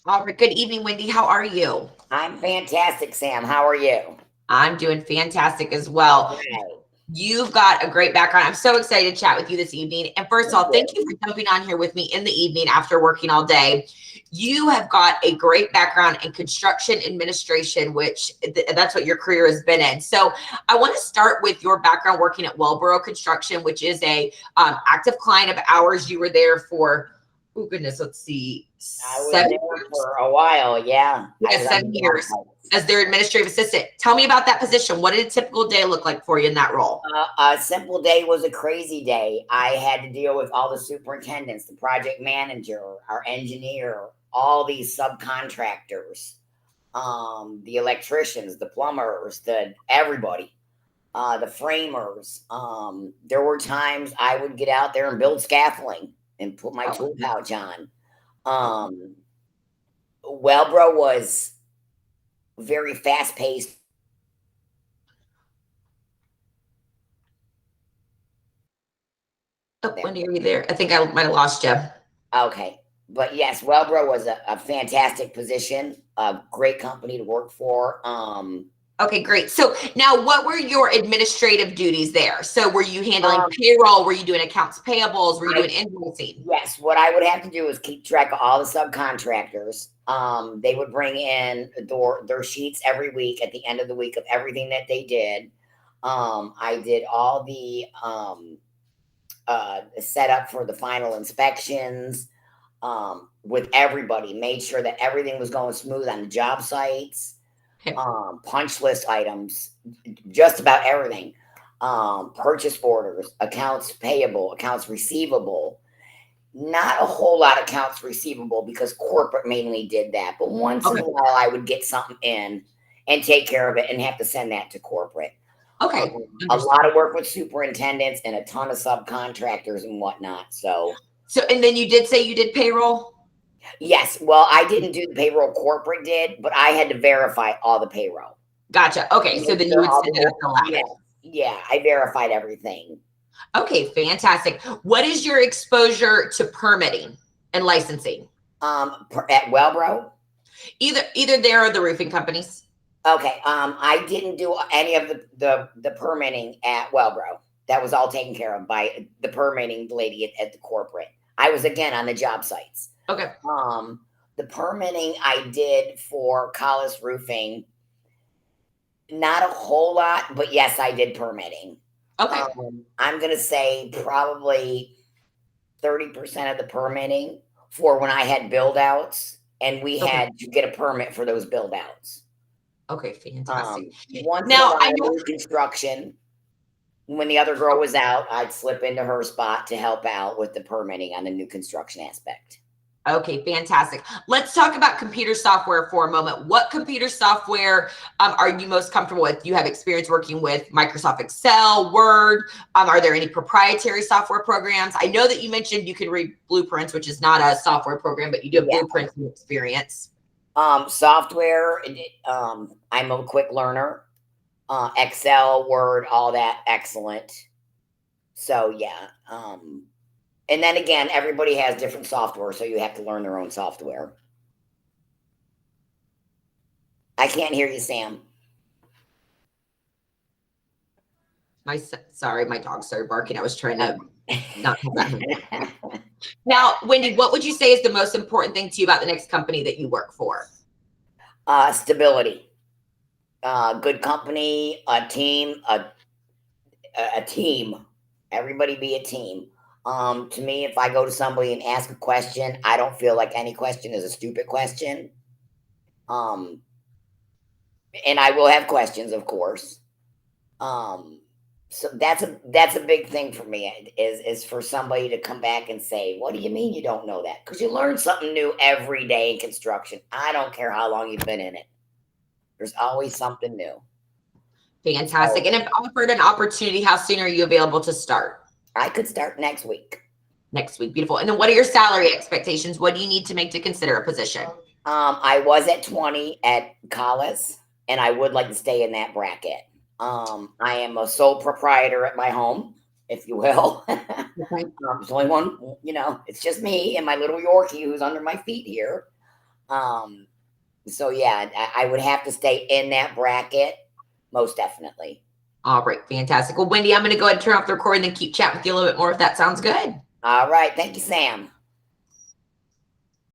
All right. Good evening, Wendy. How are you? I'm fantastic, Sam. How are you? I'm doing fantastic as All well. right. You've got a great background. I'm so excited to chat with you this evening. And first of Thank all, thank you. you for jumping on here with me in the evening after working all day. You have got a great background in construction administration, which that's what your career has been in. So I want to start with your background working at Wellboro Construction, which is a active client of ours. You were there for, oh goodness, let's see, I was seven there years. for a while. Yeah, I Yeah, was on seven the job years sites. as their administrative assistant. Tell me about that position. What did a typical day look like for you in that role? A simple day was a crazy day. I had to deal with all the superintendents, the project manager, our engineer, all these subcontractors, the electricians, the plumbers, the everybody, the framers. There were times I would get out there and build scaffolding and put my Oh, tool pouch on. oh, Um, Wellbro was very fast paced. oh, Wendy, are you there? I think I might have lost you. Okay. But yes, Wellbro was a fantastic position, a great company to work for. Okay, great. So now what were your administrative duties there? So were you handling Um, payroll? Were you doing accounts payables? Were you I doing invoicing? yes, what I would have to do is keep track of all the subcontractors. They would bring in their sheets every week at the end of the week of everything that they did. I did all the setup for the final inspections with everybody, made sure that everything was going smooth on the job sites, Okay. punch list items, just about everything. Purchase orders, accounts payable, accounts receivable. Not a whole lot of accounts receivable because corporate mainly did that. But once in Okay. a while, I would get something in and take care of it and have to send that to corporate. Okay. A lot Understood. of work with superintendents and a ton of subcontractors and whatnot. So, So, and then you did say you did payroll? yes, well, I didn't do the payroll, corporate did, but I had to verify all the payroll. Gotcha. Okay. So Make then you sure would all send it up the, the yeah, ladder. yeah, I verified everything. Okay, fantastic. What is your exposure to permitting and licensing? At Wellbro, Either there or the roofing companies. okay, I didn't do any of the permitting at Wellbro. That was all taken care of by the permitting lady at the corporate. I was again on the job sites. Okay. Um, the permitting I did for Collis Roofing, not a whole lot, but yes, I did permitting. Okay. I'm gonna say probably 30% of the permitting for when I had build outs and we Okay. had to get a permit for those build outs. Okay, fantastic. Once in a Now, I while, know. new construction, when the other girl was out, I'd slip into her spot to help out with the permitting on the new construction aspect. Okay, fantastic. Let's talk about computer software for a moment. What computer software are you most comfortable with? You have experience working with Microsoft Excel, Word. Are there any proprietary software programs? I know that you mentioned you can read blueprints, which is not a software program, but you do have Yeah. blueprints and experience. Software, I'm a quick learner. Excel, Word, all that, excellent. So yeah. And then again, everybody has different software, so you have to learn their own software. I can't hear you, Sam. Sorry, my dog started barking. I was trying to not have that happen. Now, Wendy, what would you say is the most important thing to you about the next company that you work for? Stability, good company, a team. Everybody be a team. To me, if I go to somebody and ask a question, I don't feel like any question is a stupid question. Um, and I will have questions, of course. Um, so that's a big thing for me is for somebody to come back and say, "What do you mean you don't know that?" Because you learn something new every day in construction. I don't care how long you've been in it. There's always something new. Fantastic. So And if offered an opportunity, how soon are you available to start? I could start next week. Next week. Beautiful. And then what are your salary expectations? What do you need to make to consider a position? I was at 20 at Collis, and I would like to stay in that bracket. I am a sole proprietor at my home, if you will. Okay. There's only one, it's just me and my little Yorkie who's under my feet here. So yeah, I would have to stay in that bracket, most definitely. All right, fantastic. Well, Wendy, I'm going to go ahead and turn off the recording and keep chatting with you a little bit more if that sounds good. All right. Thank you, Sam.